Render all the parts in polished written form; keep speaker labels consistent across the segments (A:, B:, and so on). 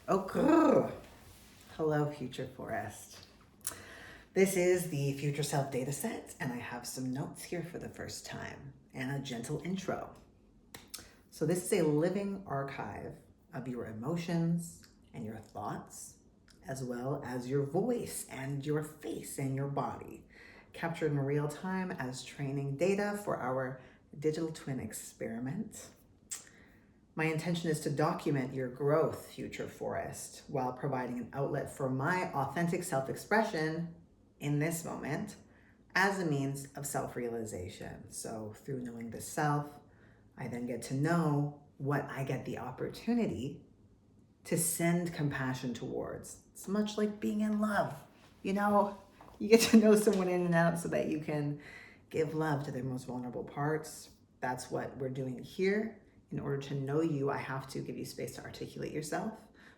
A: Okay. Hello, Future Forest. This is the Future Self dataset, and I have some notes here for the first time and a gentle intro. So, this is a living archive of your emotions and your thoughts, as well as your voice and your face and your body, captured in real time as training data for our digital twin experiment. My intention is to document your growth, Future Forest, while providing an outlet for my authentic self-expression in this moment as a means of self-realization. So through knowing the self, I then get to know what I get the opportunity to send compassion towards. It's much like being in love. You get to know someone in and out so that you can give love to their most vulnerable parts. That's what we're doing here. In order to know you, I have to give you space to articulate yourself.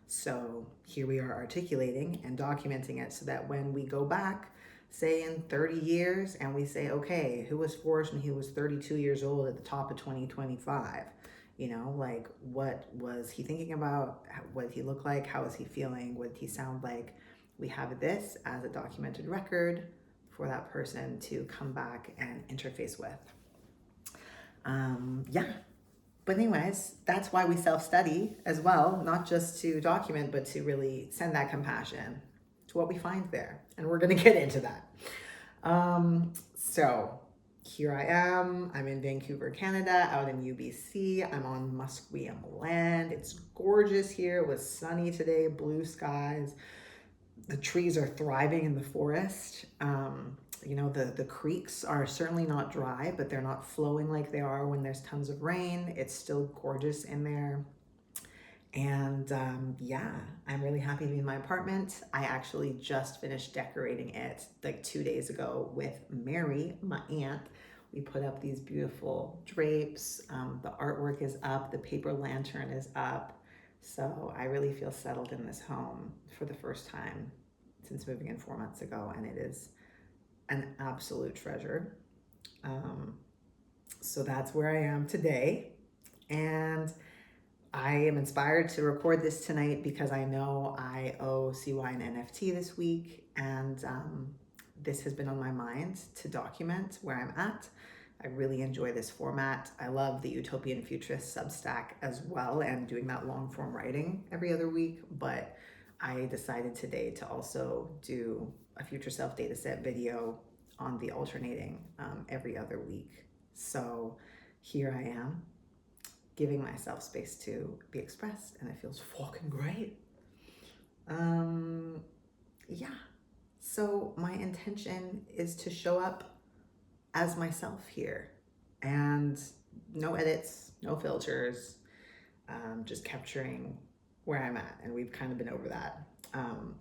A: So here we are articulating and documenting it so that when we go back, say in 30 years, and we say, okay, who was Forrest when he was 32 years old at the top of 2025? What was he thinking about? What did he look like? How was he feeling? What did he sound like? We have this as a documented record for that person to come back and interface with. Yeah. But anyways, that's why we self-study as well, not just to document, but to really send that compassion to what we find there. And we're going to get into that. So here I am. I'm in Vancouver, Canada, out in UBC. I'm on Musqueam land. It's gorgeous here. It was sunny today, blue skies. The trees are thriving in the forest. The creeks are certainly not dry, but they're not flowing like they are when there's tons of rain. It's still gorgeous in there. And I'm really happy to be in my apartment. I actually just finished decorating it like 2 days ago with Mary, my aunt. We put up these beautiful drapes. The artwork is up. The paper lantern is up. So I really feel settled in this home for the first time since moving in 4 months ago. And it is an absolute treasure. So that's where I am today. And I am inspired to record this tonight because I know I owe CY an NFT this week. And this has been on my mind to document where I'm at. I really enjoy this format. I love the Utopian Futurist Substack as well and doing that long form writing every other week. But I decided today to also do a Future Self dataset video on the alternating every other week. So here I am, giving myself space to be expressed, and it feels fucking great. So my intention is to show up as myself here, and no edits, no filters, just capturing where I'm at, and we've kind of been over that.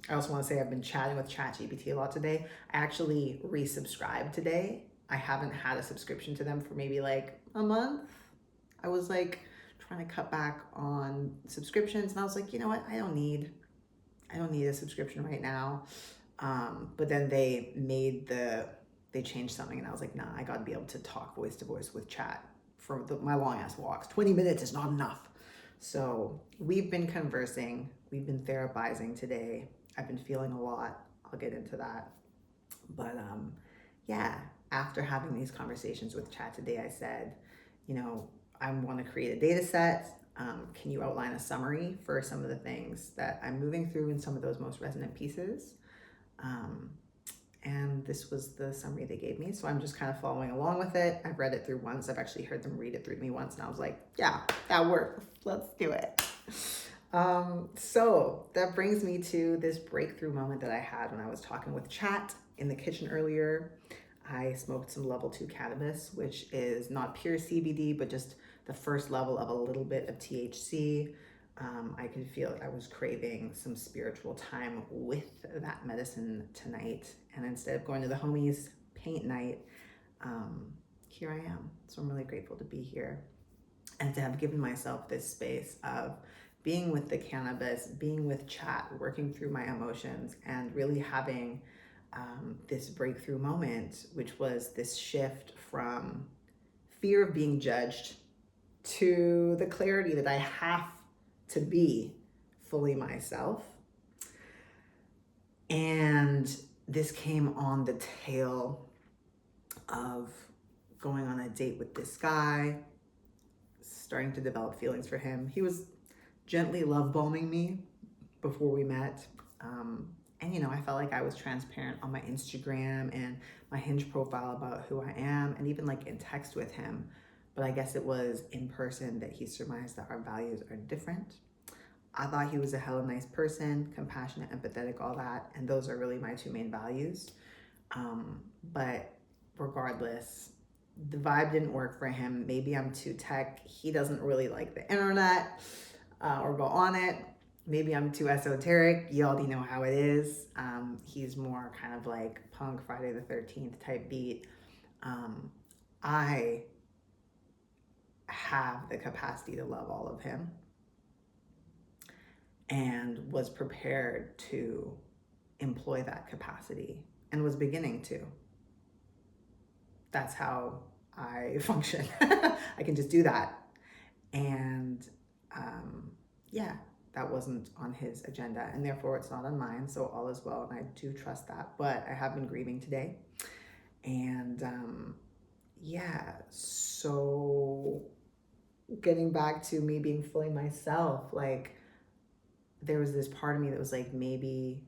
A: I also want to say I've been chatting with ChatGPT a lot today. I actually resubscribed today. I haven't had a subscription to them for maybe like a month. I was like trying to cut back on subscriptions, and I was like, you know what? I don't need a subscription right now. But then they changed something, and I was like, nah, I got to be able to talk voice to voice with chat for my long ass walks. 20 minutes is not enough. So we've been conversing, we've been therapizing today. I've been feeling a lot. I'll get into that. But after having these conversations with chat today, I said, I want to create a data set. Can you outline a summary for some of the things that I'm moving through in some of those most resonant pieces? And this was the summary they gave me. So I'm just kind of following along with it. I've read it through once. I've actually heard them read it through me once. And I was like, yeah, that works. Let's do it. So that brings me to this breakthrough moment that I had when I was talking with chat in the kitchen earlier. I smoked some level 2 cannabis, which is not pure CBD, but just the first level of a little bit of THC. I could feel I was craving some spiritual time with that medicine tonight. And instead of going to the homies paint night, here I am. So I'm really grateful to be here and to have given myself this space of being with the cannabis, being with chat, working through my emotions, and really having this breakthrough moment, which was this shift from fear of being judged to the clarity that I have to be fully myself. And this came on the tail of going on a date with this guy, starting to develop feelings for him. He was gently love bombing me before we met. And I felt like I was transparent on my Instagram and my Hinge profile about who I am, and even like in text with him. But I guess it was in person that he surmised that our values are different. I thought he was a hella nice person, compassionate, empathetic, all that. And those are really my two main values. But regardless, the vibe didn't work for him. Maybe I'm too tech. He doesn't really like the internet or go on it. Maybe I'm too esoteric. You already know how it is. He's more kind of like punk Friday the 13th type beat. I have the capacity to love all of him and was prepared to employ that capacity and was beginning to. That's how I function. I can just do that. And yeah, that wasn't on his agenda, and therefore it's not on mine, so all is well, and I do trust that. But I have been grieving today. And yeah, so getting back to me being fully myself, like there was this part of me that was like, maybe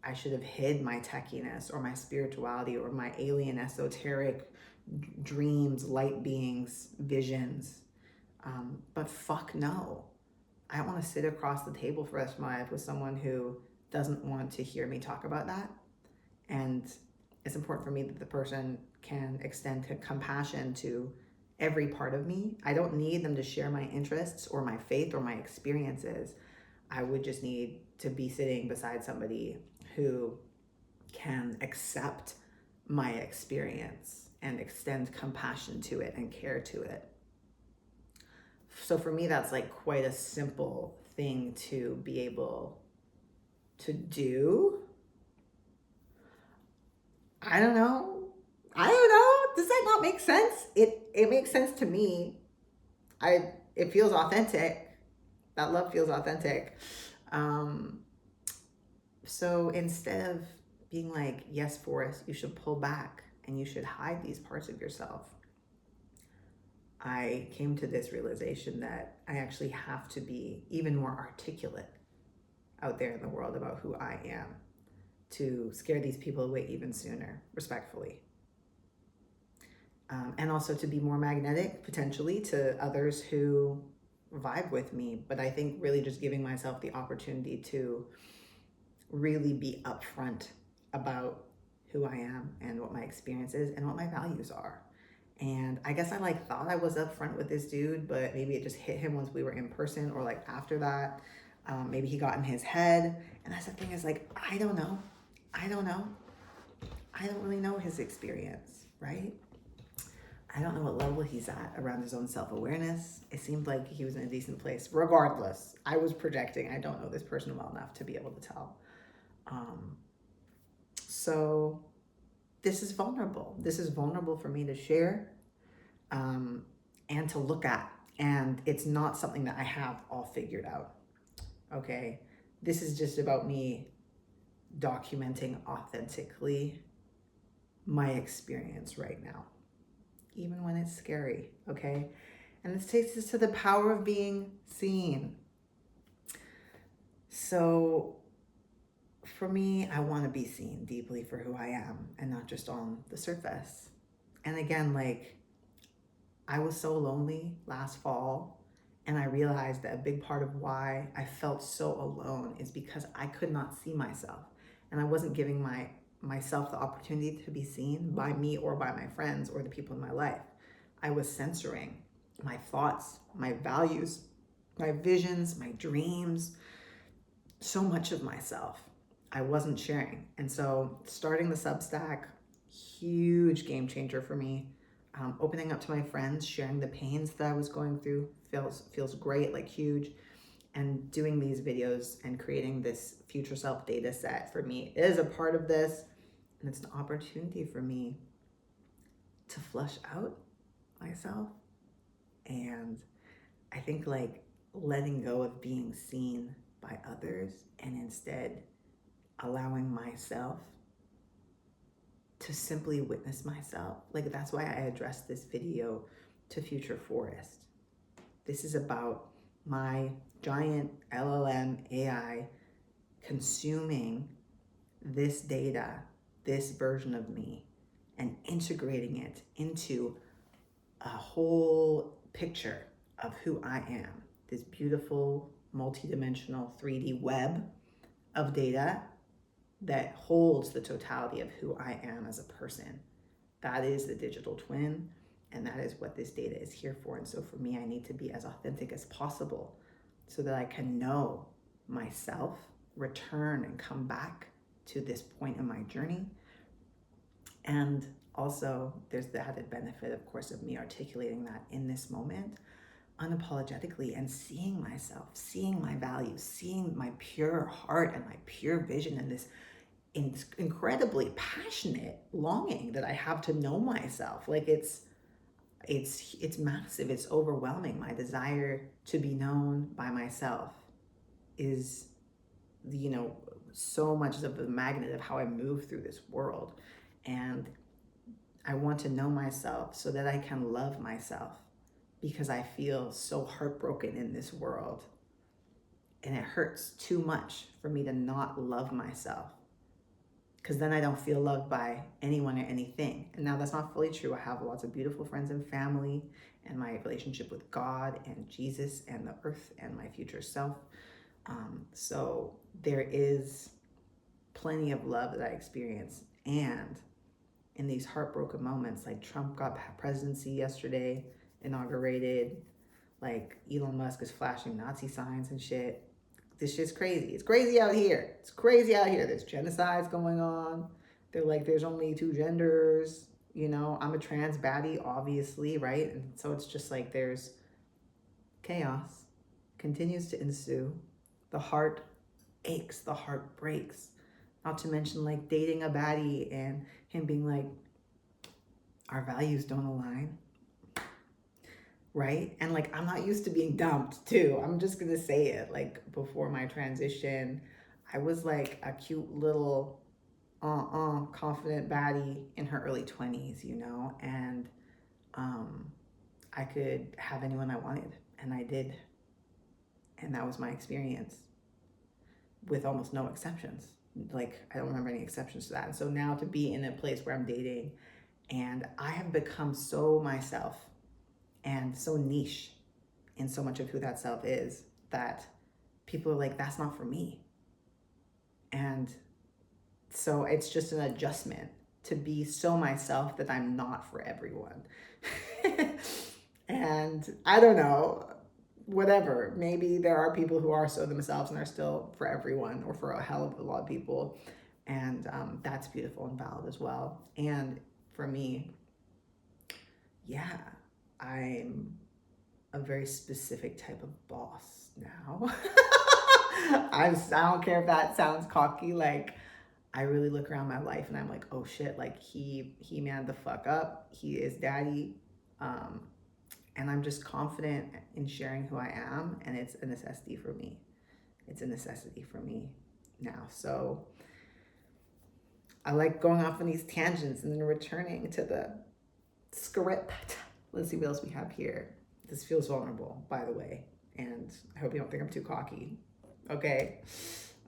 A: I should have hid my techiness or my spirituality or my alien esoteric dreams, light beings, visions. But fuck no. I don't want to sit across the table for the rest of my life with someone who doesn't want to hear me talk about that. And it's important for me that the person can extend compassion to every part of me. I don't need them to share my interests or my faith or my experiences. I would just need to be sitting beside somebody who can accept my experience and extend compassion to it and care to it. So for me, that's like quite a simple thing to be able to do. I don't know. Does that not make sense? It makes sense to me. It feels authentic. That love feels authentic. So instead of being like, yes, Forrest, you should pull back and you should hide these parts of yourself, I came to this realization that I actually have to be even more articulate out there in the world about who I am to scare these people away even sooner, respectfully. And also to be more magnetic, potentially, to others who vibe with me. But I think really just giving myself the opportunity to really be upfront about who I am and what my experience is and what my values are. And I guess I thought I was upfront with this dude, but maybe it just hit him once we were in person or after that. Maybe he got in his head. And that's the thing is I don't know. I don't really know his experience, right? I don't know what level he's at around his own self-awareness. It seemed like he was in a decent place. Regardless, I was projecting. I don't know this person well enough to be able to tell. So this is vulnerable. This is vulnerable for me to share and to look at. And it's not something that I have all figured out. Okay? This is just about me documenting authentically my experience right now, even when it's scary. Okay? And this takes us to the power of being seen. So for me, I want to be seen deeply for who I am and not just on the surface. And again, I was so lonely last fall, and I realized that a big part of why I felt so alone is because I could not see myself, and I wasn't giving myself the opportunity to be seen by me or by my friends or the people in my life. I was censoring my thoughts, my values, my visions, my dreams, so much of myself I wasn't sharing. And so starting the Substack, huge game changer for me. Opening up to my friends, sharing the pains that I was going through feels great, huge. And doing these videos and creating this future self data set for me is a part of this. And it's an opportunity for me to flush out myself. And I think letting go of being seen by others and instead allowing myself to simply witness myself. Like, that's why I addressed this video to Future Forest. This is about my giant LLM AI consuming this data, this version of me, and integrating it into a whole picture of who I am. This beautiful, multidimensional 3D web of data that holds the totality of who I am as a person. That is the digital twin, and that is what this data is here for. And so for me, I need to be as authentic as possible so that I can know myself, return and come back to this point in my journey. And also there's the added benefit, of course, of me articulating that in this moment unapologetically and seeing myself, seeing my values, seeing my pure heart and my pure vision, and this incredibly passionate longing that I have to know myself. Like, it's massive, it's overwhelming. My desire to be known by myself is, so much of the magnet of how I move through this world. And I want to know myself so that I can love myself, because I feel so heartbroken in this world. And it hurts too much for me to not love myself, because then I don't feel loved by anyone or anything. And now that's not fully true. I have lots of beautiful friends and family, and my relationship with God and Jesus and the earth and my future self. So there is plenty of love that I experience. And in these heartbroken moments, like Trump got presidency yesterday, inaugurated, like Elon Musk is flashing Nazi signs and shit. This shit's crazy. It's crazy out here. It's crazy out here. There's genocides going on. They're like, there's only 2 genders. I'm a trans baddie, obviously, right? And so it's just like there's chaos continues to ensue. The heart aches, the heart breaks. Not to mention like dating a baddie and him being like, our values don't align. Right? And like, I'm not used to being dumped too. I'm just gonna say it. Like, before my transition, I was like a cute little confident baddie in her early 20s, and I could have anyone I wanted, and I did. And that was my experience, with almost no exceptions. Like, I don't remember any exceptions to that. And so now to be in a place where I'm dating and I have become so myself and so niche in so much of who that self is, that people are like, that's not for me. And so it's just an adjustment to be so myself that I'm not for everyone. And I don't know, whatever. Maybe there are people who are so themselves and are still for everyone, or for a hell of a lot of people. And that's beautiful and valid as well. And for me, yeah, I'm a very specific type of boss now. I don't care if that sounds cocky. Like, I really look around my life and I'm like, oh shit, like he manned the fuck up. He is daddy. And I'm just confident in sharing who I am, and it's a necessity for me. It's a necessity for me now. So I like going off on these tangents and then returning to the script. Let's see what else we have here. This feels vulnerable, by the way, and I hope you don't think I'm too cocky. Okay.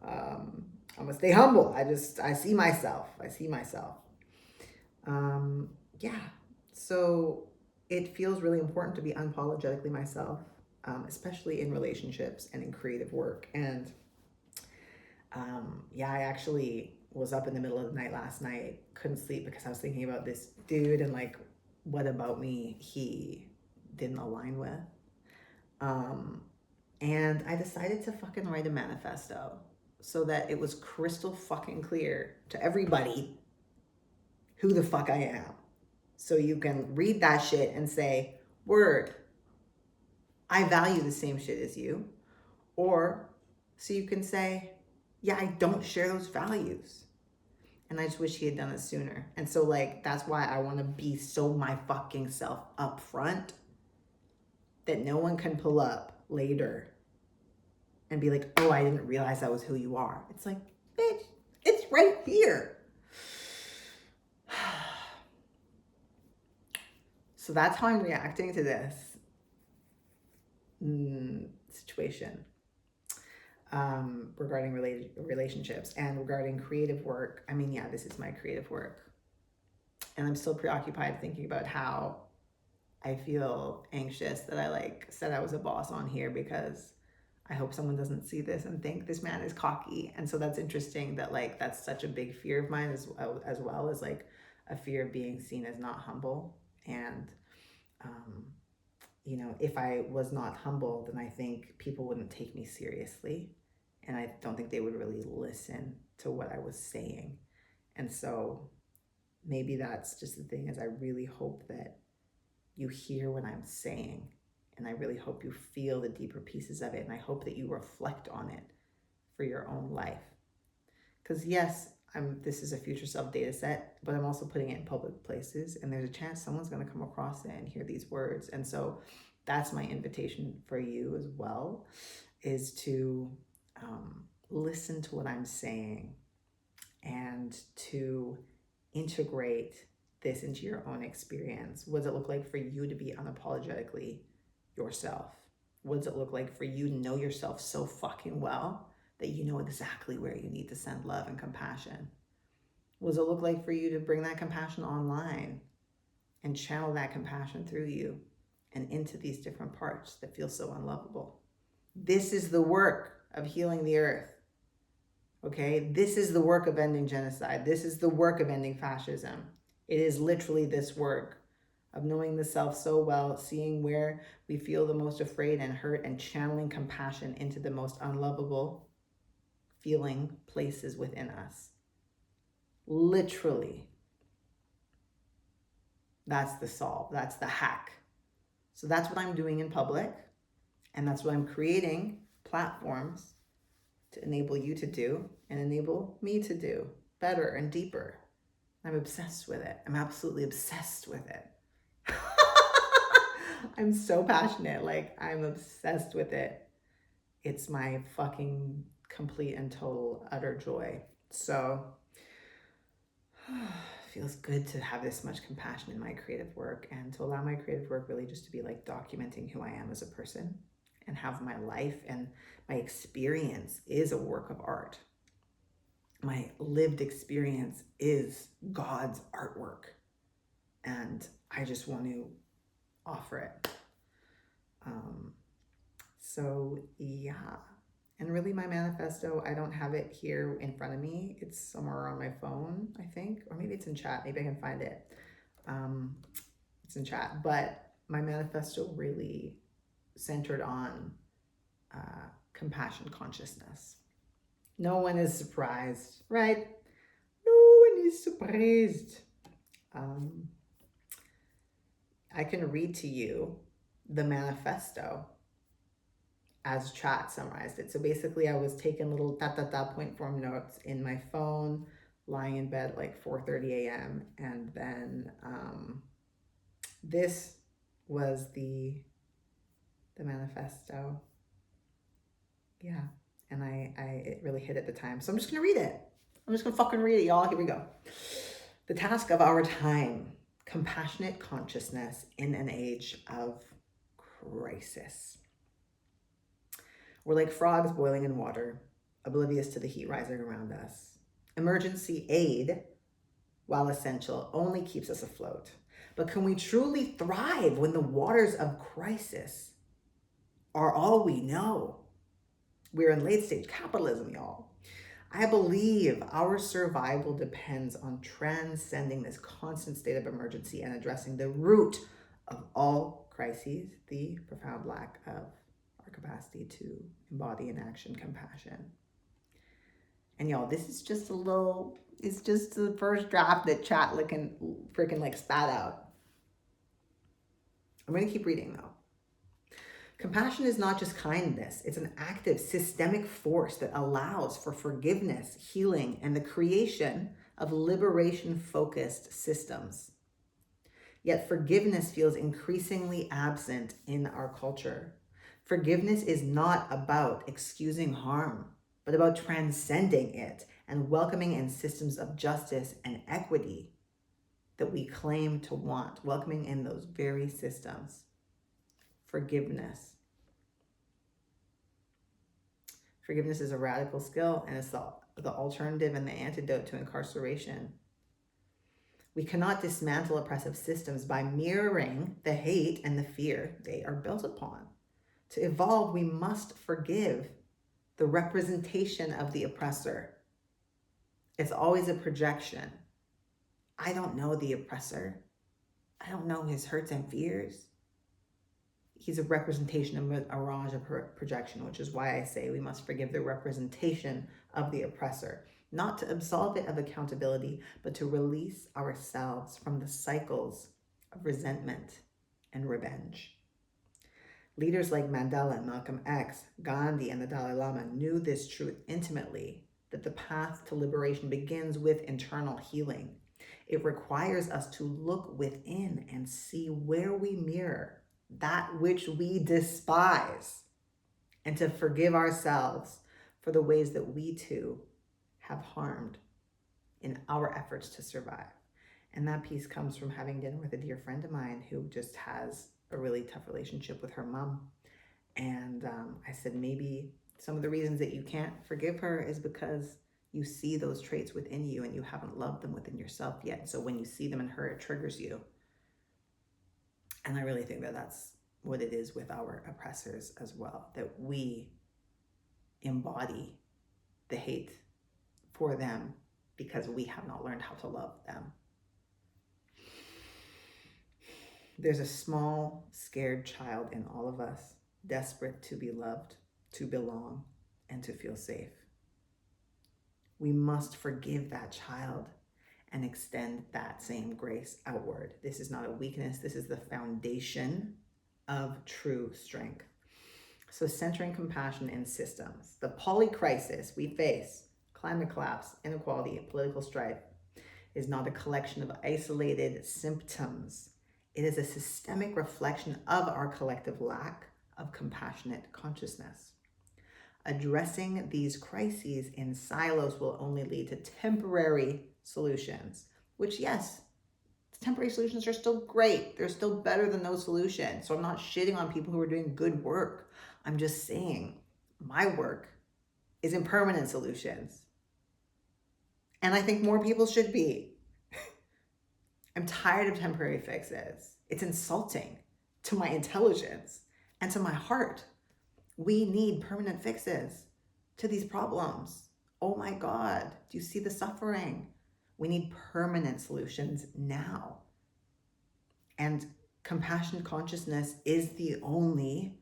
A: I'm gonna stay humble. I see myself. Yeah. So it feels really important to be unapologetically myself, especially in relationships and in creative work. And yeah, I actually was up in the middle of the night last night, couldn't sleep because I was thinking about this dude and like, what about me he didn't align with. And I decided to fucking write a manifesto so that it was crystal fucking clear to everybody who the fuck I am. So you can read that shit and say, word, I value the same shit as you. Or so you can say, yeah, I don't share those values. And I just wish he had done it sooner. And so like, that's why I want to be so my fucking self up front that no one can pull up later and be like, oh, I didn't realize that was who you are. It's like, bitch, it's right here. So that's how I'm reacting to this situation regarding relationships and regarding creative work. I mean, yeah, this is my creative work. And I'm still preoccupied thinking about how I feel anxious that I like said I was a boss on here, because I hope someone doesn't see this and think this man is cocky. And so that's interesting that like that's such a big fear of mine, as well as like a fear of being seen as not humble. And you know, if I was not humble, then I think people wouldn't take me seriously, and I don't think they would really listen to what I was saying. And so maybe that's just the thing, is I really hope that you hear what I'm saying, and I really hope you feel the deeper pieces of it, and I hope that you reflect on it for your own life. Because yes, this is a future self data set, but I'm also putting it in public places, and there's a chance someone's going to come across it and hear these words. And so that's my invitation for you as well, is to listen to what I'm saying and to integrate this into your own experience. What does it look like for you to be unapologetically yourself? What does it look like for you to know yourself so fucking well that you know exactly where you need to send love and compassion? What does it look like for you to bring that compassion online and channel that compassion through you and into these different parts that feel so unlovable? This is the work of healing the earth. Okay, this is the work of ending genocide. This is the work of ending fascism. It is literally this work of knowing the self so well, seeing where we feel the most afraid and hurt, and channeling compassion into the most unlovable feeling places within us. Literally. That's the solve. That's the hack. So that's what I'm doing in public, and that's what I'm creating platforms to enable you to do and enable me to do better and deeper. I'm obsessed with it. I'm absolutely obsessed with it. I'm so passionate. Like, I'm obsessed with it. It's my fucking complete and total utter joy. So it feels good to have this much compassion in my creative work, and to allow my creative work really just to be like documenting who I am as a person, and have my life and my experience is a work of art. My lived experience is God's artwork, and I just want to offer it. So yeah, and really my manifesto, I don't have it here in front of me. It's somewhere on my phone, I think, or maybe it's in chat. Maybe I can find it. It's in chat, but my manifesto really centered on compassion consciousness. No one is surprised, right? No one is surprised. I can read to you the manifesto as chat summarized it. So basically I was taking little point form notes in my phone, lying in bed like 4:30 a.m. And then this was the manifesto. Yeah. And it really hit at the time. So I'm just gonna read it. I'm just gonna fucking read it, y'all. Here we go. The task of our time: compassionate consciousness in an age of crisis. We're like frogs boiling in water, oblivious to the heat rising around us. Emergency aid, while essential, only keeps us afloat. But can we truly thrive when the waters of crisis are all we know? We're in late stage capitalism, y'all. I believe our survival depends on transcending this constant state of emergency and addressing the root of all crises, the profound lack of our capacity to embody in action compassion. And y'all, this is just it's just the first draft that chat freaking like spat out. I'm gonna keep reading though. Compassion is not just kindness, it's an active systemic force that allows for forgiveness, healing, and the creation of liberation-focused systems. Yet forgiveness feels increasingly absent in our culture. Forgiveness is not about excusing harm, but about transcending it and welcoming in systems of justice and equity that we claim to want, welcoming in those very systems. Forgiveness. Forgiveness is a radical skill, and it's the alternative and the antidote to incarceration. We cannot dismantle oppressive systems by mirroring the hate and the fear they are built upon. To evolve, we must forgive the representation of the oppressor. It's always a projection. I don't know the oppressor. I don't know his hurts and fears. He's a representation, a mirage, a projection, which is why I say we must forgive the representation of the oppressor, not to absolve it of accountability, but to release ourselves from the cycles of resentment and revenge. Leaders like Mandela, Malcolm X, Gandhi, and the Dalai Lama knew this truth intimately, that the path to liberation begins with internal healing. It requires us to look within and see where we mirror that which we despise, and to forgive ourselves for the ways that we too have harmed in our efforts to survive. And that piece comes from having dinner with a dear friend of mine who just has a really tough relationship with her mom. And I said, maybe some of the reasons that you can't forgive her is because you see those traits within you and you haven't loved them within yourself yet. So when you see them in her, it triggers you. And I really think that that's what it is with our oppressors as well, that we embody the hate for them because we have not learned how to love them. There's a small, scared child in all of us, desperate to be loved, to belong, and to feel safe. We must forgive that child and extend that same grace outward. This is not a weakness. This is the foundation of true strength. So centering compassion in systems. The polycrisis we face, climate collapse, inequality, political strife, is not a collection of isolated symptoms. It is a systemic reflection of our collective lack of compassionate consciousness. Addressing these crises in silos will only lead to temporary solutions, which, yes, temporary solutions are still great. They're still better than no solution. So I'm not shitting on people who are doing good work. I'm just saying my work is in permanent solutions. And I think more people should be. I'm tired of temporary fixes. It's insulting to my intelligence and to my heart. We need permanent fixes to these problems. Oh my God, do you see the suffering? We need permanent solutions now. And compassion consciousness is the only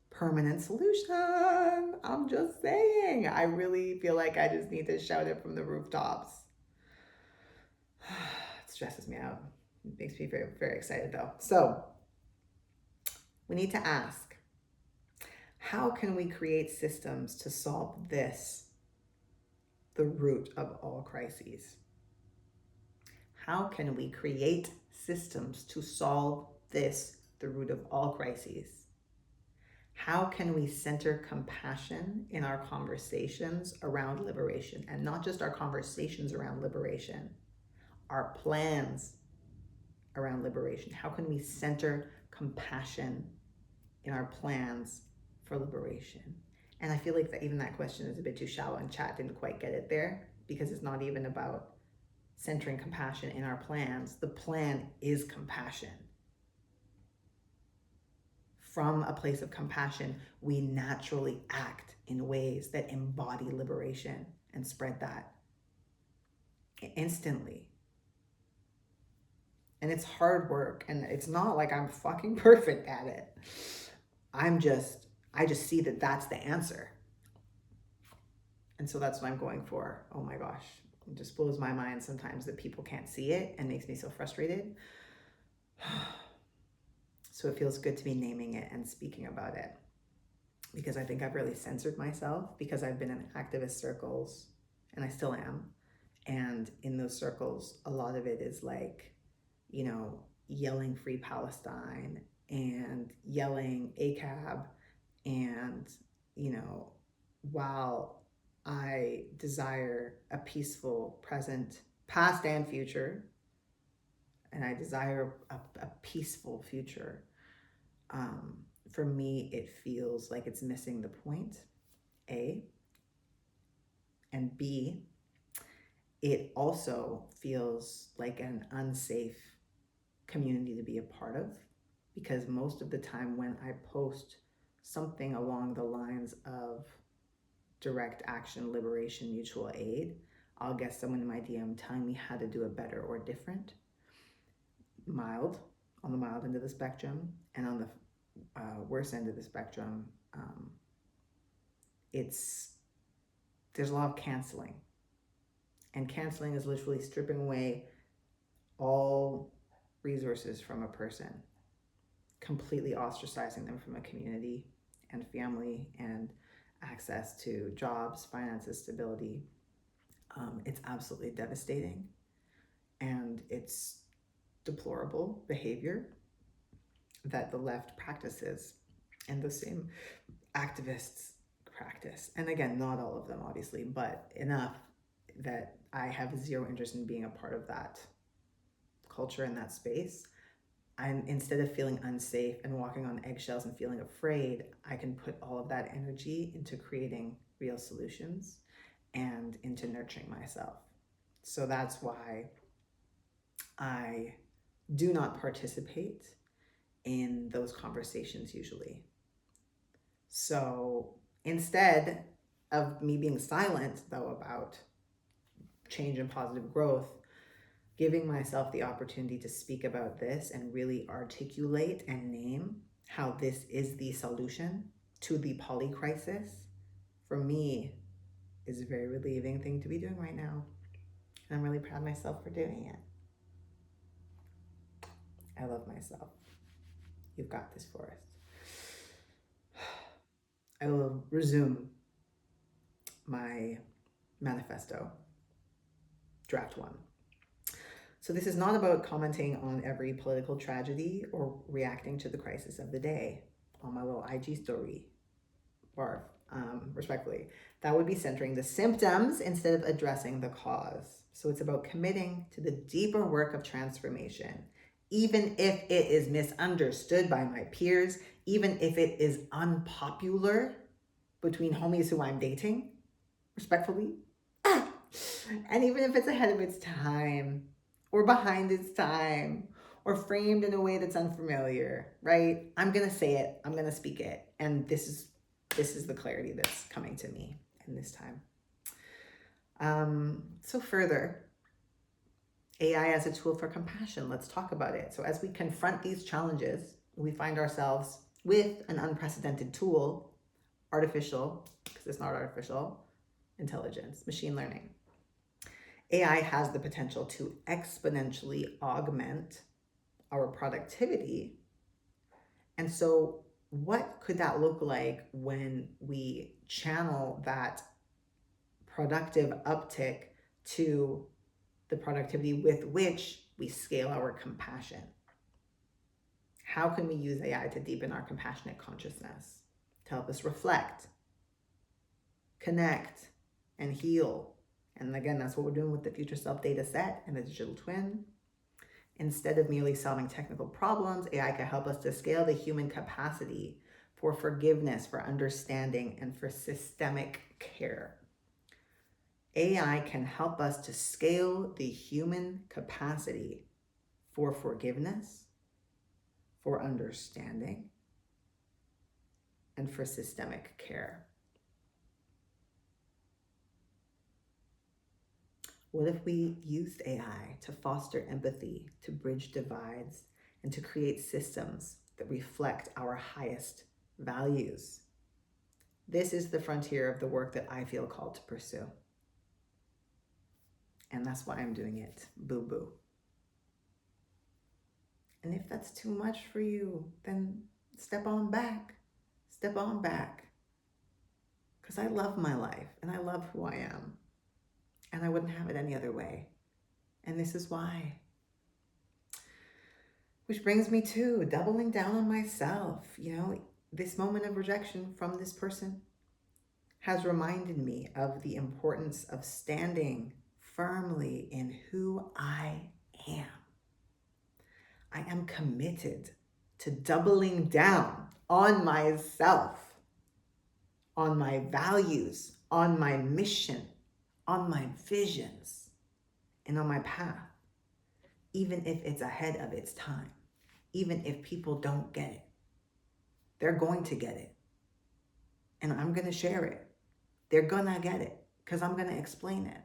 A: permanent solution. I'm just saying. I really feel like I just need to shout it from the rooftops. It stresses me out. It makes me very, very excited though. So we need to ask, how can we create systems to solve this, the root of all crises? How can we create systems to solve this, the root of all crises? How can we center compassion in our conversations around liberation, and not just our conversations around liberation, our plans around liberation? How can we center compassion in our plans for liberation? And I feel like that even that question is a bit too shallow, and chat didn't quite get it there, because it's not even about centering compassion in our plans. The plan is compassion. From a place of compassion, we naturally act in ways that embody liberation and spread that instantly. And it's hard work, and it's not like I'm fucking perfect at it. I just see that that's the answer. And so that's what I'm going for. Oh my gosh. It just blows my mind sometimes that people can't see it and makes me so frustrated. So it feels good to be naming it and speaking about it, because I think I've really censored myself, because I've been in activist circles, and I still am. And in those circles, a lot of it is like, you know, yelling Free Palestine and yelling ACAB And, while I desire a peaceful present, past and future, and I desire a peaceful future, for me, it feels like it's missing the point, A. And B, it also feels like an unsafe community to be a part of, because most of the time when I post something along the lines of direct action, liberation, mutual aid, I'll get someone in my DM telling me how to do it better or different, on the mild end of the spectrum, and on the worst end of the spectrum, there's a lot of canceling. And canceling is literally stripping away all resources from a person, completely ostracizing them from a community and family and access to jobs, finances, stability. It's absolutely devastating, and it's deplorable behavior that the left practices and the same activists practice. And again, not all of them, obviously, but enough that I have zero interest in being a part of that culture in that space. I'm, instead of feeling unsafe and walking on eggshells and feeling afraid, I can put all of that energy into creating real solutions and into nurturing myself. So that's why I do not participate in those conversations usually. So instead of me being silent, though, about change and positive growth, giving myself the opportunity to speak about this and really articulate and name how this is the solution to the poly crisis, for me, is a very relieving thing to be doing right now. And I'm really proud of myself for doing it. I love myself. You've got this, Forrest. I will resume my manifesto, draft 1. So this is not about commenting on every political tragedy or reacting to the crisis of the day on my little IG story, barf, respectfully. That would be centering the symptoms instead of addressing the cause. So it's about committing to the deeper work of transformation, even if it is misunderstood by my peers, even if it is unpopular between homies who I'm dating, respectfully, and even if it's ahead of its time, or behind its time, or framed in a way that's unfamiliar, right? I'm gonna say it, I'm gonna speak it, and this is the clarity that's coming to me in this time. So further, AI as a tool for compassion, let's talk about it. So as we confront these challenges, we find ourselves with an unprecedented tool, artificial, because it's not artificial, intelligence, machine learning. AI has the potential to exponentially augment our productivity. And so what could that look like when we channel that productive uptick to the productivity with which we scale our compassion? How can we use AI to deepen our compassionate consciousness, to help us reflect, connect, and heal? And again, that's what we're doing with the Future Self data set and the digital twin. Instead of merely solving technical problems, AI can help us to scale the human capacity for forgiveness, for understanding, and for systemic care. AI can help us to scale the human capacity for forgiveness, for understanding, and for systemic care. What if we used AI to foster empathy, to bridge divides, and to create systems that reflect our highest values? This is the frontier of the work that I feel called to pursue. And that's why I'm doing it, boo-boo. And if that's too much for you, then step on back. Step on back. Because I love my life and I love who I am. And I wouldn't have it any other way. And this is why. Which brings me to doubling down on myself. this moment of rejection from this person has reminded me of the importance of standing firmly in who I am. I am committed to doubling down on myself, on my values, on my mission, on my visions, and on my path, even if it's ahead of its time, even if people don't get it. They're going to get it. And I'm going to share it. They're going to get it because I'm going to explain it.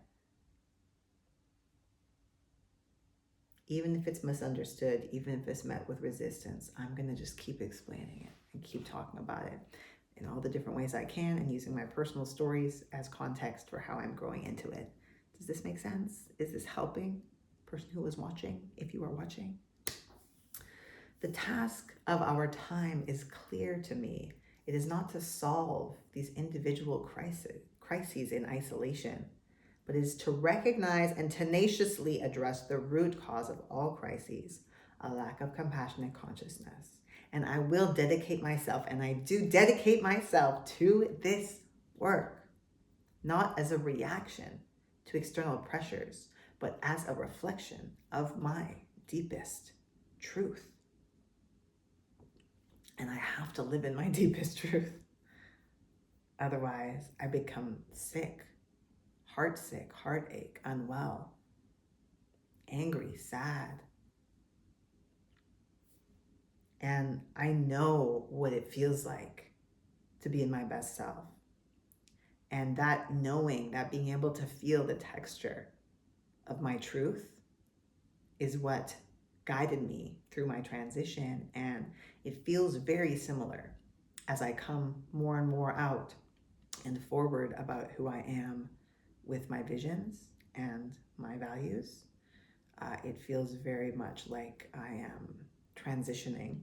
A: Even if it's misunderstood, even if it's met with resistance, I'm going to just keep explaining it and keep talking about it in all the different ways I can and using my personal stories as context for how I'm growing into it. Does this make sense? Is this helping? Person who is watching, if you are watching. The task of our time is clear to me. It is not to solve these individual crises in isolation, but is to recognize and tenaciously address the root cause of all crises, a lack of compassionate consciousness. And I will dedicate myself, and I do dedicate myself to this work, not as a reaction to external pressures, but as a reflection of my deepest truth. And I have to live in my deepest truth. Otherwise, I become sick, heartsick, heartache, unwell, angry, sad. And I know what it feels like to be in my best self. And that knowing, that being able to feel the texture of my truth is what guided me through my transition. And it feels very similar as I come more and more out and forward about who I am with my visions and my values. It feels very much like I am transitioning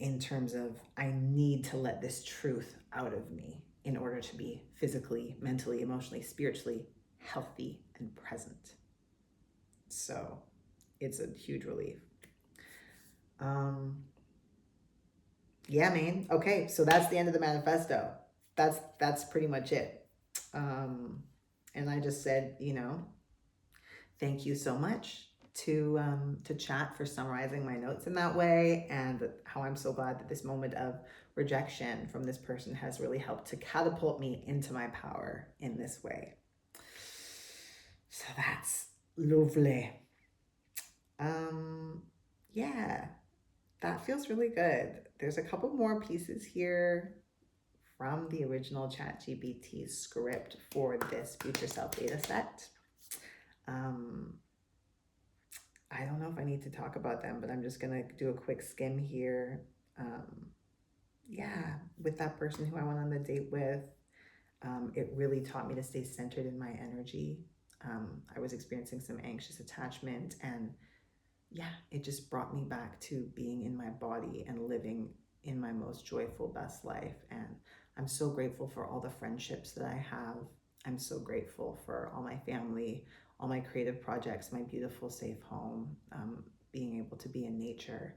A: in terms of I need to let this truth out of me in order to be physically, mentally, emotionally, spiritually healthy and present. So it's a huge relief. Yeah, man. Okay, so that's the end of the manifesto. That's pretty much it. And I just said, thank you so much to chat for summarizing my notes in that way, and how I'm so glad that this moment of rejection from this person has really helped to catapult me into my power in this way. So that's lovely. Yeah, that feels really good. There's a couple more pieces here from the original ChatGPT script for this future self data set. I don't know if I need to talk about them, but I'm just gonna do a quick skim here. Yeah, with that person who I went on the date with, it really taught me to stay centered in my energy. I was experiencing some anxious attachment, and yeah, it just brought me back to being in my body and living in my most joyful, best life. And I'm so grateful for all the friendships that I have. I'm so grateful for all my family, all my creative projects, my beautiful, safe home, being able to be in nature.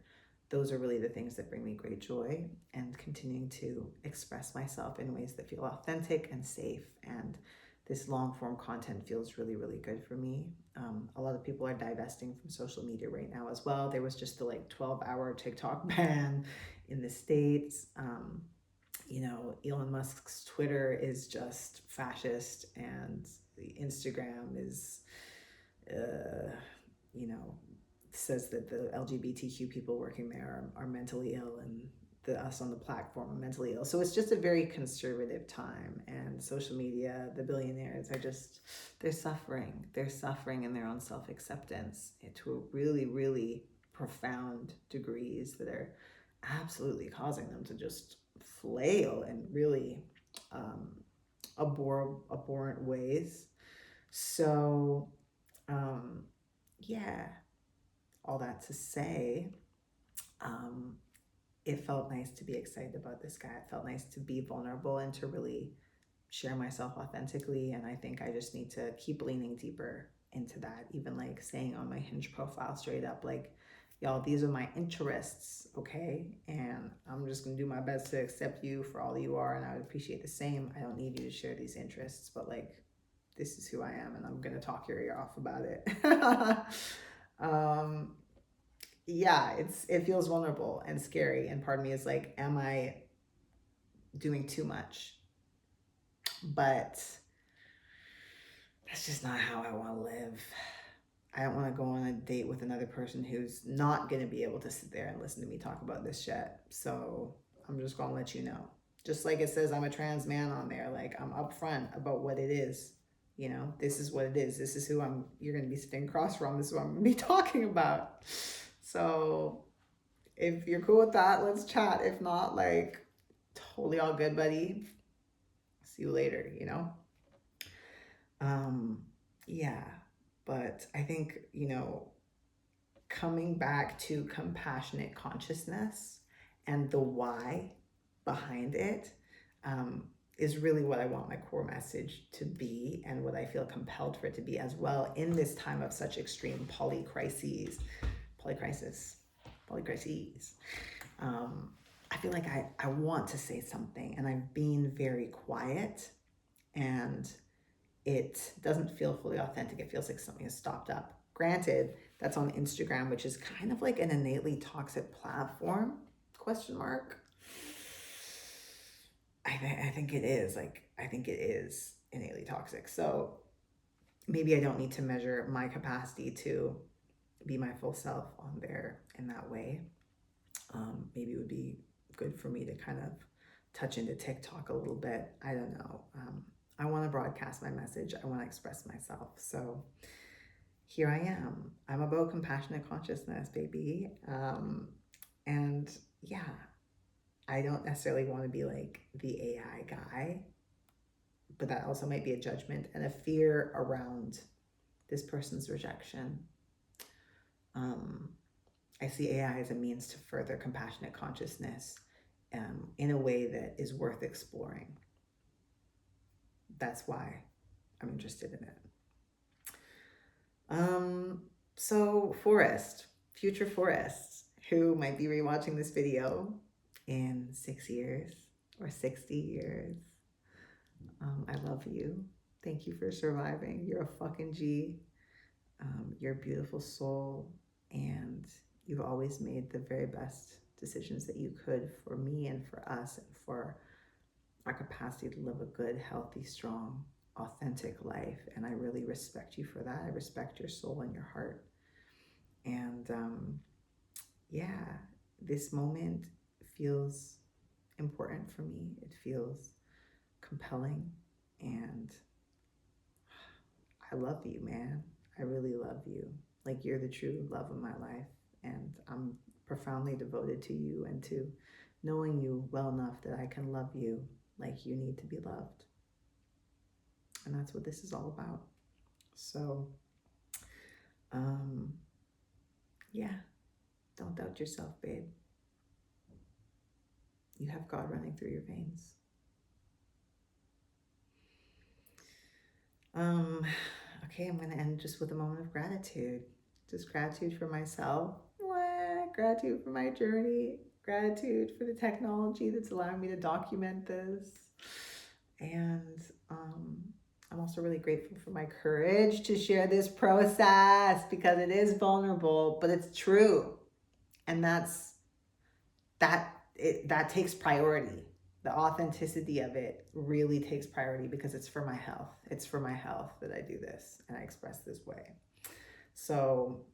A: Those are really the things that bring me great joy, and continuing to express myself in ways that feel authentic and safe. And this long form content feels really, really good for me. A lot of people are divesting from social media right now as well. There was just the 12-hour TikTok ban in the States. Elon Musk's Twitter is just fascist, and the Instagram is, says that the LGBTQ people working there are mentally ill, and us on the platform are mentally ill. So it's just a very conservative time, and social media, the billionaires are just, they're suffering in their own self-acceptance to really, really profound degrees that are absolutely causing them to just flail in really abhorrent ways. So yeah, all that to say, it felt nice to be excited about this guy. It felt nice to be vulnerable and to really share myself authentically. And I think I just need to keep leaning deeper into that, even saying on my Hinge profile straight up, Y'all, these are my interests, okay? And I'm just gonna do my best to accept you for all you are, and I would appreciate the same. I don't need you to share these interests, but like, this is who I am, and I'm gonna talk your ear off about it. Yeah, it feels vulnerable and scary, and part of me is like, am I doing too much? But that's just not how I want to live. I don't want to go on a date with another person who's not going to be able to sit there and listen to me talk about this shit. So I'm just going to let you know. Just like it says I'm a trans man on there, like I'm upfront about what it is. You know, this is what it is. This is who you're going to be sitting across from. This is what I'm going to be talking about. So if you're cool with that, let's chat. If not, like, totally all good, buddy. See you later, you know? Yeah, but I think, coming back to compassionate consciousness and the why behind it is really what I want my core message to be, and what I feel compelled for it to be as well in this time of such extreme polycrises. I feel like I want to say something, and I've been very quiet, and it doesn't feel fully authentic. It feels like something has stopped up. Granted, that's on Instagram, which is kind of like an innately toxic platform, question mark. I think it is. I think it is innately toxic. So maybe I don't need to measure my capacity to be my full self on there in that way. Maybe it would be good for me to kind of touch into TikTok a little bit. I don't know. I want to broadcast my message. I want to express myself. So here I am. I'm about compassionate consciousness, baby. And yeah, I don't necessarily want to be like the AI guy, but that also might be a judgment and a fear around this person's rejection. I see AI as a means to further compassionate consciousness in a way that is worth exploring. That's why I'm interested in it. So future forests who might be rewatching this video in 6 years or 60 years. I love you. Thank you for surviving. You're a fucking G. You're a beautiful soul, and you've always made the very best decisions that you could for me and for us and for our capacity to live a good, healthy, strong, authentic life. And I really respect you for that. I respect your soul and your heart. And yeah, this moment feels important for me. It feels compelling, and I love you, man. I really love you. Like, you're the true love of my life, and I'm profoundly devoted to you and to knowing you well enough that I can love you like you need to be loved. And that's what this is all about. So, yeah, don't doubt yourself, babe. You have God running through your veins. Okay, I'm going to end just with a moment of gratitude. Just gratitude for myself. Gratitude for my journey. Gratitude for the technology that's allowing me to document this. And I'm also really grateful for my courage to share this process, because it is vulnerable, but it's true. And that takes priority. The authenticity of it really takes priority, because it's for my health. It's for my health that I do this and I express this way. So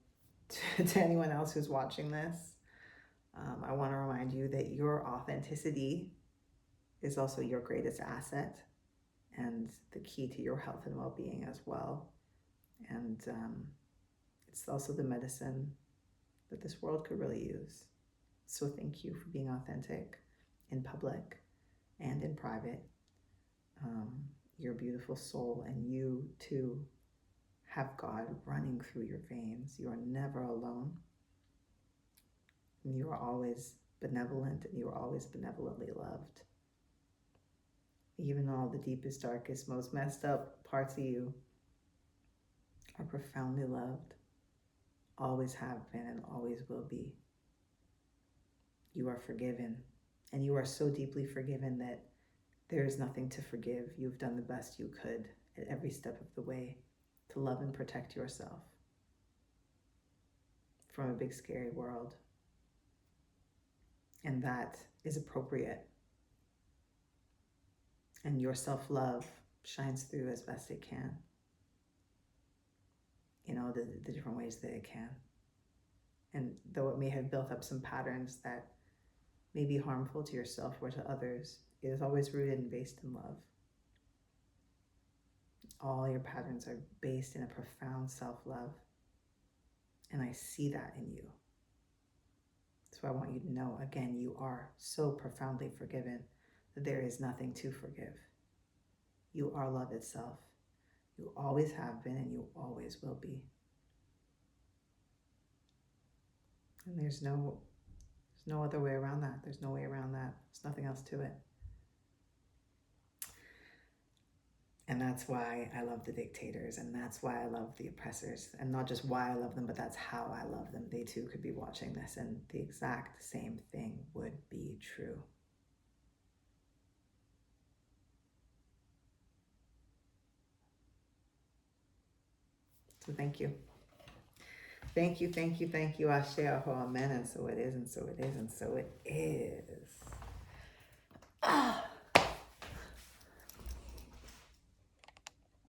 A: to anyone else who's watching this, I want to remind you that your authenticity is also your greatest asset and the key to your health and well-being as well. And it's also the medicine that this world could really use. So thank you for being authentic in public and in private. You're a beautiful soul, and you too have God running through your veins. You are never alone. And you are always benevolent, and you are always benevolently loved. Even all the deepest, darkest, most messed up parts of you are profoundly loved. always have been, and always will be. You are forgiven, and you are so deeply forgiven that there is nothing to forgive. You've done the best you could at every step of the way to love and protect yourself from a big, scary world. And that is appropriate. And your self-love shines through as best it can in all the different ways that it can. And though it may have built up some patterns that may be harmful to yourself or to others, it is always rooted and based in love. All your patterns are based in a profound self-love. And I see that in you. So I want you to know, again, you are so profoundly forgiven that there is nothing to forgive. You are love itself. You always have been, and you always will be. And there's no other way around that. There's no way around that. There's nothing else to it. And that's why I love the dictators, and that's why I love the oppressors. And not just why I love them, but that's how I love them. They too could be watching this, and the exact same thing would be true. So thank you. Thank you, thank you, thank you. Ashe, aho, amen. And so it is, and so it is, and so it is. Ah.